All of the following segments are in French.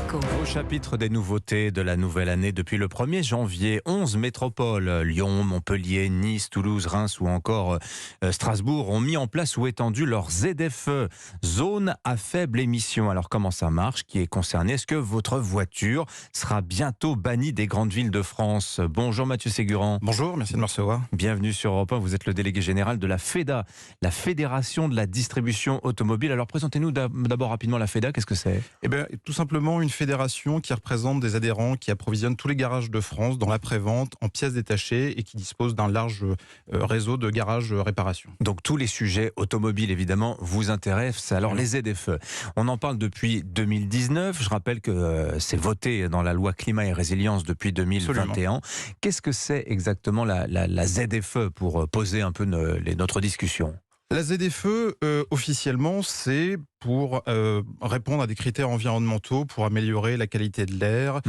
Échos. Au chapitre des nouveautés de la nouvelle année, depuis le 1er janvier, 11 métropoles, Lyon, Montpellier, Nice, Toulouse, Reims ou encore Strasbourg, ont mis en place ou étendu leur ZFE, zone à faible émission. Alors comment ça marche? Qui est concerné? Est-ce que votre voiture sera bientôt bannie des grandes villes de France? Bonjour Mathieu Ségurant. Bonjour, merci de me recevoir. Bienvenue sur Europe 1, vous êtes le délégué général de la FEDA, la Fédération de la distribution automobile. Alors présentez-nous d'abord rapidement la FEDA, qu'est-ce que c'est? Eh bien, tout simplement une fédération qui représente des adhérents qui approvisionnent tous les garages de France dans l'après-vente, en pièces détachées et qui dispose d'un large réseau de garages réparation. Donc tous les sujets automobiles évidemment vous intéressent. Alors les ZFE, on en parle depuis 2019. Je rappelle que c'est voté dans la loi climat et résilience depuis 2021. Absolument. Qu'est-ce que c'est exactement la ZFE pour poser un peu notre discussion? La ZFE, officiellement, c'est pour répondre à des critères environnementaux, pour améliorer la qualité de l'air,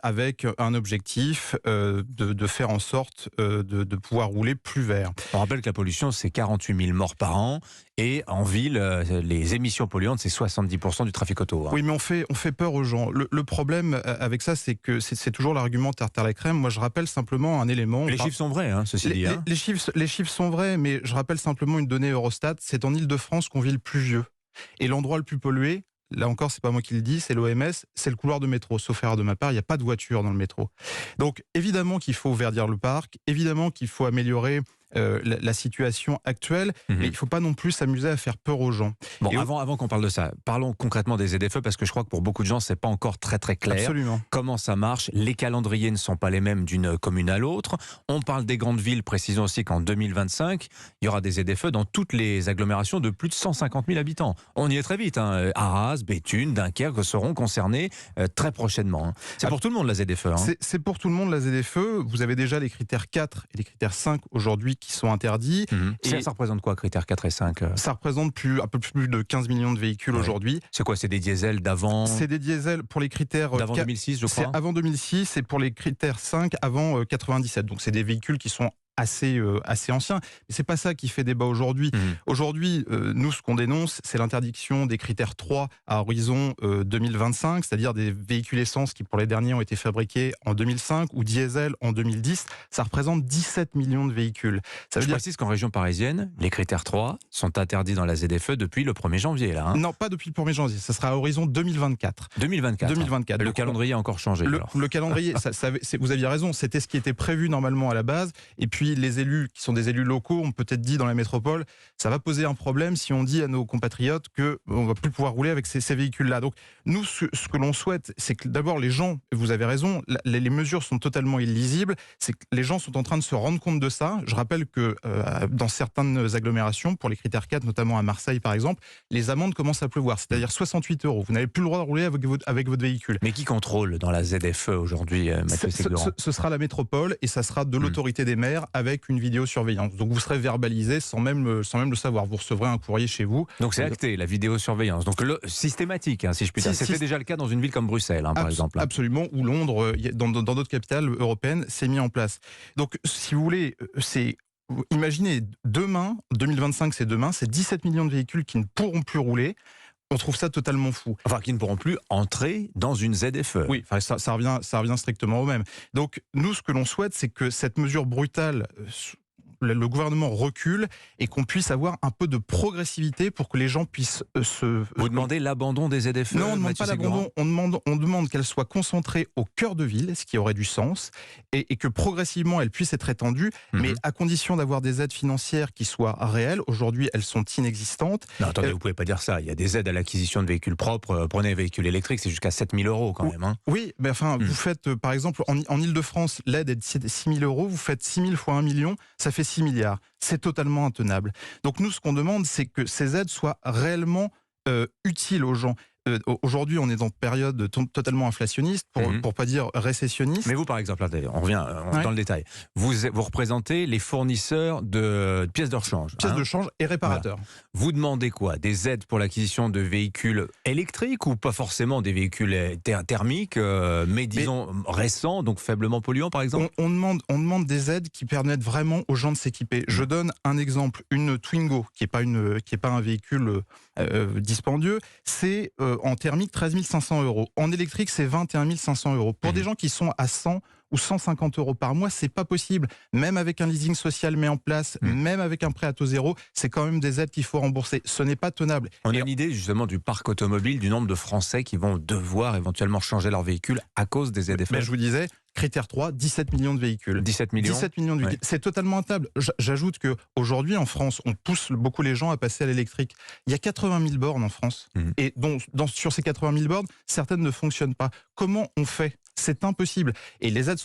avec un objectif de faire en sorte de pouvoir rouler plus vert. On rappelle que la pollution, c'est 48 000 morts par an, et en ville, les émissions polluantes, c'est 70% du trafic auto. Oui, mais on fait peur aux gens. Le problème avec ça, c'est que c'est toujours l'argument tarte à la crème. Moi, je rappelle simplement un élément. Les chiffres sont vrais, ceci dit. Les chiffres sont vrais, mais je rappelle simplement une donnée Eurostat. C'est en Île-de-France qu'on vit le plus vieux. Et l'endroit le plus pollué, là encore, c'est pas moi qui le dis, c'est l'OMS, c'est le couloir de métro. Sauf erreur de ma part, il n'y a pas de voiture dans le métro. Donc, évidemment qu'il faut verdir le parc, évidemment qu'il faut améliorer la situation actuelle, mais il ne faut pas non plus s'amuser à faire peur aux gens. Bon, avant qu'on parle de ça, parlons concrètement des ZFE, parce que je crois que pour beaucoup de gens, c'est pas encore très clair. Absolument. Comment ça marche? Les calendriers ne sont pas les mêmes d'une commune à l'autre. On parle des grandes villes, précisons aussi qu'en 2025, il y aura des ZFE dans toutes les agglomérations de plus de 150 000 habitants. On y est très vite. Arras, Béthune, Dunkerque seront concernés très prochainement. C'est pour tout le monde la ZFE. C'est pour tout le monde la ZFE. Vous avez déjà les critères 4 et les critères 5 aujourd'hui qui sont interdits. Et ça représente quoi, critères 4 et 5? Ça représente un peu plus de 15 millions de véhicules aujourd'hui. C'est quoi? C'est des diesels d'avant? C'est des diesels pour les critères... D'avant 2006, je crois. C'est avant 2006 et pour les critères 5 avant 97. Donc c'est des véhicules qui sont assez ancien. Mais c'est pas ça qui fait débat aujourd'hui. Aujourd'hui, nous, ce qu'on dénonce, c'est l'interdiction des critères 3 à horizon 2025, c'est-à-dire des véhicules essence qui, pour les derniers, ont été fabriqués en 2005 ou diesel en 2010. Ça représente 17 millions de véhicules. Je précise qu'en région parisienne, les critères 3 sont interdits dans la ZFE depuis le 1er janvier. Là, Non, pas depuis le 1er janvier. Ça sera à horizon 2024. 2024. Le calendrier a encore changé. Le calendrier, vous aviez raison, c'était ce qui était prévu normalement à la base. Et puis, les élus, qui sont des élus locaux, ont peut-être dit dans la métropole, ça va poser un problème si on dit à nos compatriotes qu'on ne va plus pouvoir rouler avec ces véhicules-là. Donc, nous, ce que l'on souhaite, c'est que d'abord les gens, vous avez raison, les mesures sont totalement illisibles, c'est que les gens sont en train de se rendre compte de ça. Je rappelle que dans certaines agglomérations, pour les critères 4, notamment à Marseille par exemple, les amendes commencent à pleuvoir, c'est-à-dire 68 €. Vous n'avez plus le droit de rouler avec votre véhicule. Mais qui contrôle dans la ZFE aujourd'hui, Mathieu Ségurant? Ce sera la métropole et ça sera de l'autorité des maires avec une vidéosurveillance. Donc vous serez verbalisé sans même le savoir. Vous recevrez un courrier chez vous. Donc c'est acté, la vidéosurveillance. Donc systématique, si je puis dire. C'était déjà le cas dans une ville comme Bruxelles, par exemple. Absolument, ou Londres, dans d'autres capitales européennes, c'est mis en place. Donc si vous voulez, imaginez demain, 2025 c'est demain, c'est 17 millions de véhicules qui ne pourront plus rouler. On trouve ça totalement fou. Enfin, qui ne pourront plus entrer dans une ZFE. Oui, ça revient strictement au même. Donc, nous, ce que l'on souhaite, c'est que cette mesure brutale, le gouvernement recule et qu'on puisse avoir un peu de progressivité pour que les gens puissent Vous demandez l'abandon des ZFE? Non, on ne demande pas l'abandon, on demande qu'elle soit concentrée au cœur de ville, ce qui aurait du sens, et que progressivement elle puisse être étendue, mais à condition d'avoir des aides financières qui soient réelles. Aujourd'hui, elles sont inexistantes. Non, attendez, vous pouvez pas dire ça. Il y a des aides à l'acquisition de véhicules propres. Prenez un véhicule électrique, c'est jusqu'à 7 000 € quand même. Oui, mais enfin, vous faites, par exemple, en Île-de-France, l'aide est de 6 000 €, vous faites 6 000 fois 1 million, ça fait 6 milliards. C'est totalement intenable. Donc nous, ce qu'on demande, c'est que ces aides soient réellement utiles aux gens. Aujourd'hui, on est dans une période totalement inflationniste, pour pas dire récessionniste. Mais vous, par exemple, on revient dans le détail. Vous représentez les fournisseurs de pièces de rechange. Pièces de change et réparateurs. Voilà. Vous demandez quoi? Des aides pour l'acquisition de véhicules électriques ou pas forcément des véhicules thermiques, mais disons récents, donc faiblement polluants, par exemple? On demande des aides qui permettent vraiment aux gens de s'équiper. Je donne un exemple. Une Twingo, qui est pas un véhicule dispendieux, c'est en thermique 13 500 €. En électrique, c'est 21 500 €. Pour des gens qui sont à 100 ou 150 € par mois, c'est pas possible. Même avec un leasing social mis en place, même avec un prêt à taux zéro, c'est quand même des aides qu'il faut rembourser. Ce n'est pas tenable. On a une idée justement du parc automobile, du nombre de Français qui vont devoir éventuellement changer leur véhicule à cause des ZFE. Je vous disais, critère 3, 17 millions de véhicules. 17 millions. 17 millions de véhicules. C'est totalement intenable. J'ajoute qu'aujourd'hui, en France, on pousse beaucoup les gens à passer à l'électrique. Il y a 80 000 bornes en France. Et sur ces 80 000 bornes, certaines ne fonctionnent pas. Comment on fait ? C'est impossible. Et les aides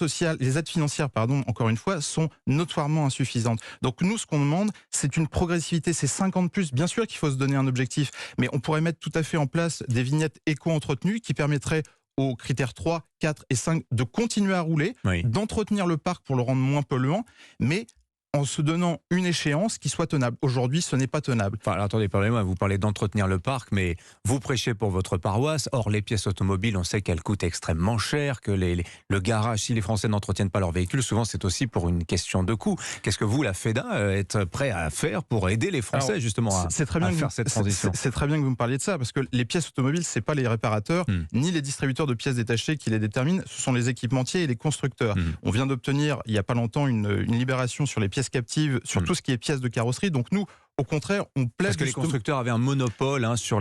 financières, encore une fois, sont notoirement insuffisantes. Donc nous, ce qu'on demande, c'est une progressivité, c'est 50 plus. Bien sûr qu'il faut se donner un objectif, mais on pourrait mettre tout à fait en place des vignettes éco-entretenues qui permettraient aux critères 3, 4 et 5 de continuer à rouler, d'entretenir le parc pour le rendre moins polluant, mais en se donnant une échéance qui soit tenable. Aujourd'hui, ce n'est pas tenable. Enfin, alors, attendez, pardonnez-moi, vous parlez d'entretenir le parc, mais vous prêchez pour votre paroisse. Or, les pièces automobiles, on sait qu'elles coûtent extrêmement cher, que le garage, si les Français n'entretiennent pas leurs véhicules, souvent c'est aussi pour une question de coût. Qu'est-ce que vous, la FEDA, êtes prêt à faire pour aider les Français justement à faire cette transition ? C'est très bien que vous me parliez de ça, parce que les pièces automobiles, c'est pas les réparateurs, ni les distributeurs de pièces détachées qui les déterminent, ce sont les équipementiers et les constructeurs. On vient d'obtenir, il n'y a pas longtemps, une libération sur les pièces captives, sur tout ce qui est pièces de carrosserie. Donc nous, au contraire, on plaide... Parce que les constructeurs avaient un monopole sur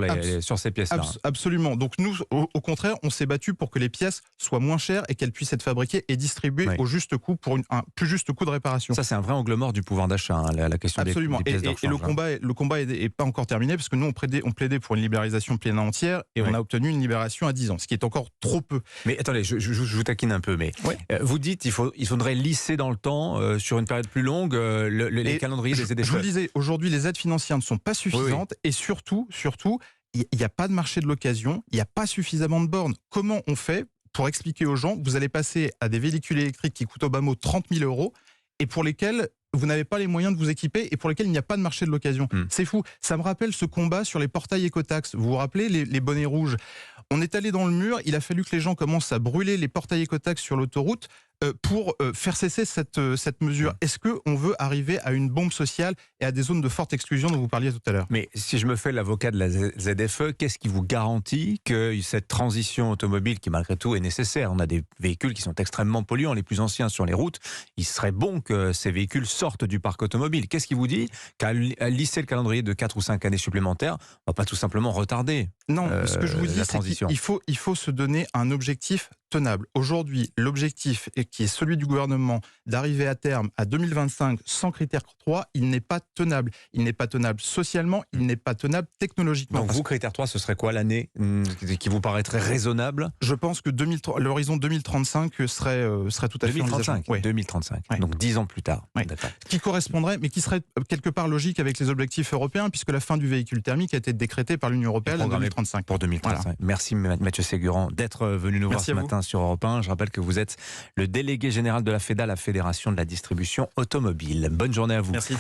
ces pièces-là. Absolument. Donc nous, au contraire, on s'est battu pour que les pièces soient moins chères et qu'elles puissent être fabriquées et distribuées au juste coût pour un plus juste coût de réparation. Ça, c'est un vrai angle mort du pouvoir d'achat, la question des pièces de rechange. Et le combat est pas encore terminé, parce que nous, on plaidait pour une libéralisation pleine et entière et on a obtenu une libération à 10 ans, ce qui est encore trop peu. Mais attendez, je vous taquine un peu, mais vous dites il faudrait lisser dans le temps, sur une période plus longue, les calendriers des ZFE. Je vous le disais, aujourd'hui, les aides financières ne sont pas suffisantes et surtout, il n'y a pas de marché de l'occasion, il n'y a pas suffisamment de bornes. Comment on fait pour expliquer aux gens que vous allez passer à des véhicules électriques qui coûtent au bas mot 30 000 € et pour lesquels vous n'avez pas les moyens de vous équiper et pour lesquels il n'y a pas de marché de l'occasion. C'est fou. Ça me rappelle ce combat sur les portails écotax. Vous vous rappelez, les bonnets rouges? On est allé dans le mur, il a fallu que les gens commencent à brûler les portails écotax sur l'autoroute pour faire cesser cette mesure. Est-ce qu'on veut arriver à une bombe sociale et à des zones de forte exclusion dont vous parliez tout à l'heure? Mais si je me fais l'avocat de la ZFE, qu'est-ce qui vous garantit que cette transition automobile, qui malgré tout est nécessaire, on a des véhicules qui sont extrêmement polluants, les plus anciens sur les routes, il serait bon que ces véhicules sortent du parc automobile. Qu'est-ce qui vous dit qu'à lisser le calendrier de 4 ou 5 années supplémentaires, on va pas tout simplement retarder ce que je vous dis, c'est transition. qu'il faut se donner un objectif tenable. Aujourd'hui, l'objectif qui est celui du gouvernement d'arriver à terme à 2025 sans critère 3, il n'est pas tenable. Il n'est pas tenable socialement, il n'est pas tenable technologiquement. Donc vous, critère 3, ce serait quoi l'année qui vous paraîtrait raisonnable? Je pense que l'horizon 2035 serait tout à fait envisageable. 2035, donc 10 ans plus tard. Qui correspondrait, mais qui serait quelque part logique avec les objectifs européens, puisque la fin du véhicule thermique a été décrétée par l'Union européenne en 2035. Pour 2035. Voilà. Merci Mathieu Ségurant d'être venu nous voir ce matin sur Europe 1. Je rappelle que vous êtes le délégué général de la FEDA, la Fédération de la distribution automobile. Bonne journée à vous. Merci.